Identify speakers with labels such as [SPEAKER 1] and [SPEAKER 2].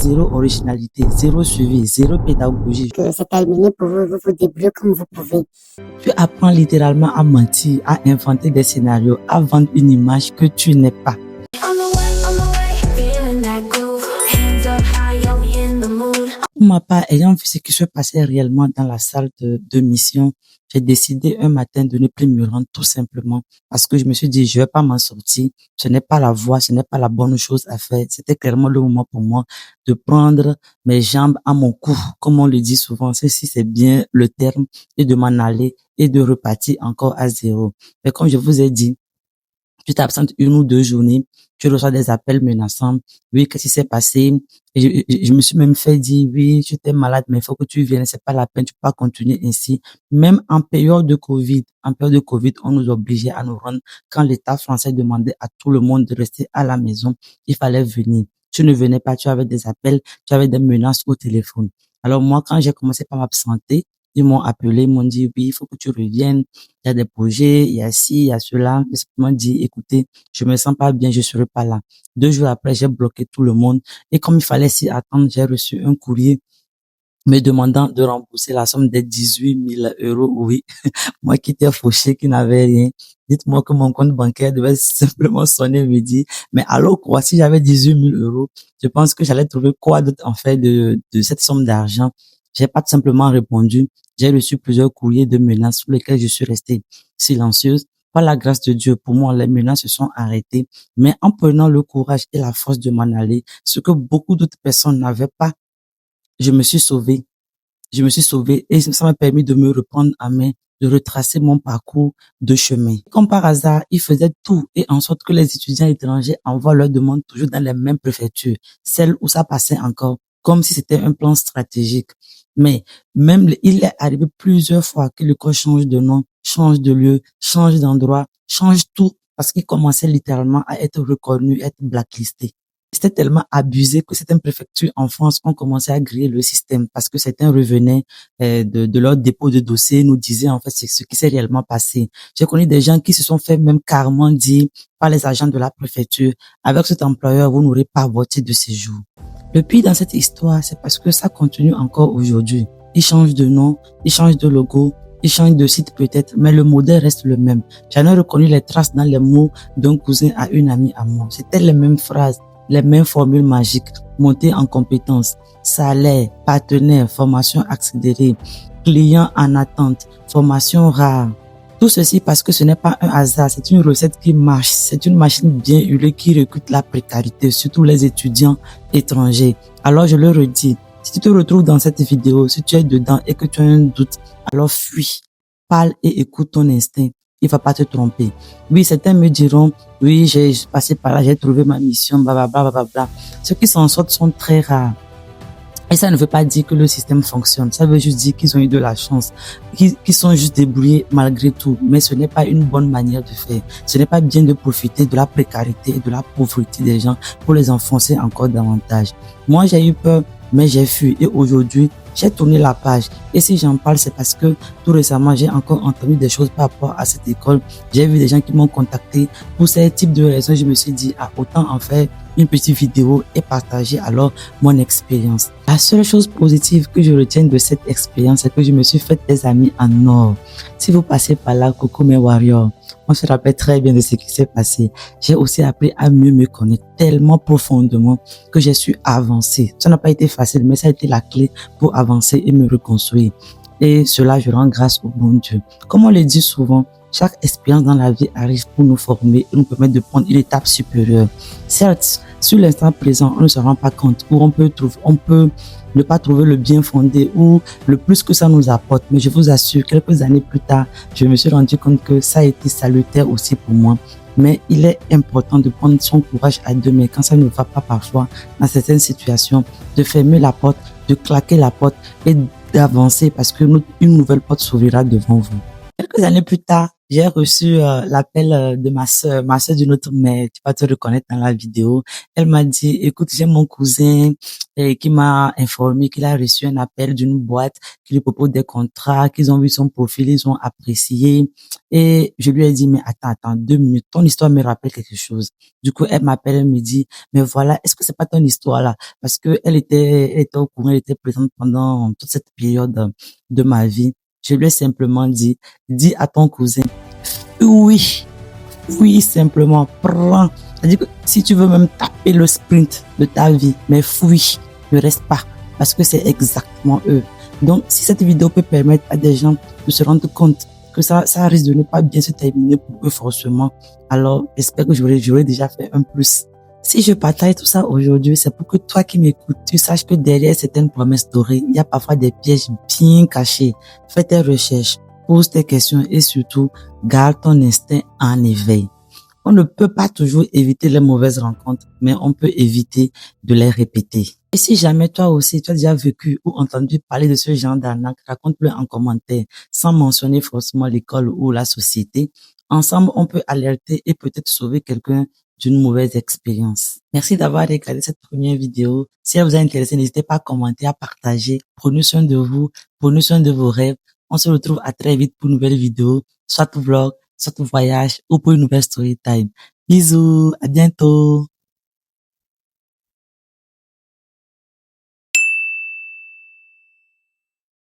[SPEAKER 1] zéro originalité, zéro suivi, zéro pédagogie.
[SPEAKER 2] Que c'est terminé pour vous, vous vous débrouillez comme vous pouvez.
[SPEAKER 1] Tu apprends littéralement à mentir, à inventer des scénarios, à vendre une image que tu n'es pas. Pour ma part, ayant vu ce qui se passait réellement dans la salle de mission, j'ai décidé un matin de ne plus me rendre tout simplement parce que je me suis dit, je vais pas m'en sortir. Ce n'est pas la voie, ce n'est pas la bonne chose à faire. C'était clairement le moment pour moi de prendre mes jambes à mon cou, comme on le dit souvent. Ceci, c'est bien le terme, et de m'en aller et de repartir encore à zéro. Mais comme je vous ai dit, tu t'absentes 1 ou 2 journées, tu reçois des appels menaçants. Oui, qu'est-ce qui s'est passé? Et je me suis même fait dire, oui, tu étais malade, mais il faut que tu viennes, c'est pas la peine, tu peux pas continuer ainsi. Même en période de Covid, on nous obligeait à nous rendre quand l'État français demandait à tout le monde de rester à la maison. Il fallait venir. Tu ne venais pas, tu avais des appels, tu avais des menaces au téléphone. Alors moi, quand j'ai commencé par m'absenter, ils m'ont appelé, ils m'ont dit, oui, il faut que tu reviennes. Il y a des projets, il y a ci, il y a cela. Ils m'ont dit, écoutez, je me sens pas bien, je serai pas là. 2 jours après, j'ai bloqué tout le monde. Et comme il fallait s'y attendre, j'ai reçu un courrier me demandant de rembourser la somme des 18 000 €. Oui, moi qui étais fauché, qui n'avais rien. Dites-moi que mon compte bancaire devait simplement sonner et me dire, mais alors quoi, si j'avais 18 000 €, je pense que j'allais trouver quoi d'autre en fait de cette somme d'argent. J'ai pas tout simplement répondu. J'ai reçu plusieurs courriers de menaces sur lesquels je suis restée silencieuse. Par la grâce de Dieu, pour moi, les menaces se sont arrêtées. Mais en prenant le courage et la force de m'en aller, ce que beaucoup d'autres personnes n'avaient pas, je me suis sauvée. Je me suis sauvée et ça m'a permis de me reprendre en main, de retracer mon parcours de chemin. Comme par hasard, ils faisaient tout et en sorte que les étudiants étrangers envoient leurs demandes toujours dans les mêmes préfectures, celles où ça passait encore, comme si c'était un plan stratégique. Mais même, il est arrivé plusieurs fois que l'école change de nom, change de lieu, change d'endroit, change tout parce qu'il commençait littéralement à être reconnu, être blacklisté. C'était tellement abusé que certaines préfectures en France ont commencé à griller le système parce que certains revenaient de leur dépôt de dossier, nous disaient en fait ce qui s'est réellement passé. J'ai connu des gens qui se sont fait même carrément dire par les agents de la préfecture, avec cet employeur, vous n'aurez pas voté de séjour. Le pire dans cette histoire, c'est parce que ça continue encore aujourd'hui. Ils changent de nom, ils changent de logo, ils changent de site peut-être, mais le modèle reste le même. J'en ai reconnu les traces dans les mots d'un cousin à une amie à moi. C'était les mêmes phrases, les mêmes formules magiques, montée en compétences, salaire, partenaire, formation accélérée, client en attente, formation rare. Tout ceci parce que ce n'est pas un hasard, c'est une recette qui marche, c'est une machine bien huilée qui recrute la précarité, surtout les étudiants étrangers. Alors je le redis, si tu te retrouves dans cette vidéo, si tu es dedans et que tu as un doute, alors fuis, parle et écoute ton instinct. Il va pas te tromper. Oui, certains me diront, oui, j'ai passé par là, j'ai trouvé ma mission, blablabla. Ceux qui s'en sortent sont très rares. Et ça ne veut pas dire que le système fonctionne. Ça veut juste dire qu'ils ont eu de la chance, qu'ils sont juste débrouillés malgré tout. Mais ce n'est pas une bonne manière de faire. Ce n'est pas bien de profiter de la précarité et de la pauvreté des gens pour les enfoncer encore davantage. Moi, j'ai eu peur, mais j'ai fui. Et aujourd'hui, j'ai tourné la page. Et si j'en parle, c'est parce que tout récemment, j'ai encore entendu des choses par rapport à cette école. J'ai vu des gens qui m'ont contacté. Pour ces types de raisons, je me suis dit, autant en faire une petite vidéo et partager alors mon expérience. La seule chose positive que je retiens de cette expérience, c'est que je me suis fait des amis en or. Si vous passez par là, coucou mes warriors, on se rappelle très bien de ce qui s'est passé. J'ai aussi appris à mieux me connaître tellement profondément que j'ai su avancer. Ça n'a pas été facile, mais ça a été la clé pour avancer et me reconstruire. Et cela, je rends grâce au bon Dieu. Comme on le dit souvent, chaque expérience dans la vie arrive pour nous former et nous permettre de prendre une étape supérieure. Certes, sur l'instant présent, on ne se rend pas compte où on peut ne pas trouver le bien fondé ou le plus que ça nous apporte. Mais je vous assure, quelques années plus tard, je me suis rendu compte que ça a été salutaire aussi pour moi. Mais il est important de prendre son courage à deux mains quand ça ne va pas parfois dans certaines situations, de fermer la porte, de claquer la porte et d'avancer parce que une nouvelle porte s'ouvrira devant vous. Quelques années plus tard, j'ai reçu l'appel de ma sœur d'une autre mère, tu vas te reconnaître dans la vidéo. Elle m'a dit, écoute, j'ai mon cousin qui m'a informé qu'il a reçu un appel d'une boîte qui lui propose des contrats, qu'ils ont vu son profil, ils ont apprécié. Et je lui ai dit, mais attends, 2 minutes, ton histoire me rappelle quelque chose. Du coup, elle m'appelle, elle me dit, mais voilà, est-ce que c'est pas ton histoire là? Parce que elle était au courant, elle était présente pendant toute cette période de ma vie. Je lui ai simplement dit, dis à ton cousin, oui, oui, simplement, prends. C'est-à-dire que si tu veux même taper le sprint de ta vie, mais fuis, ne reste pas, parce que c'est exactement eux. Donc, si cette vidéo peut permettre à des gens de se rendre compte que ça risque de ne pas bien se terminer pour eux forcément, alors j'espère que j'aurais déjà fait un plus. Si je partage tout ça aujourd'hui, c'est pour que toi qui m'écoutes, tu saches que derrière certaines promesses dorées, il y a parfois des pièges bien cachés. Fais tes recherches, pose tes questions et surtout, garde ton instinct en éveil. On ne peut pas toujours éviter les mauvaises rencontres, mais on peut éviter de les répéter. Et si jamais toi aussi, tu as déjà vécu ou entendu parler de ce genre d'arnaque, raconte-le en commentaire, sans mentionner forcément l'école ou la société. Ensemble, on peut alerter et peut-être sauver quelqu'un d'une mauvaise expérience. Merci d'avoir regardé cette première vidéo. Si elle vous a intéressé, n'hésitez pas à commenter, à partager. Prenez soin de vous, prenez soin de vos rêves. On se retrouve à très vite pour une nouvelle vidéo, soit pour vlog, soit pour voyage ou pour une nouvelle story time. Bisous, à bientôt.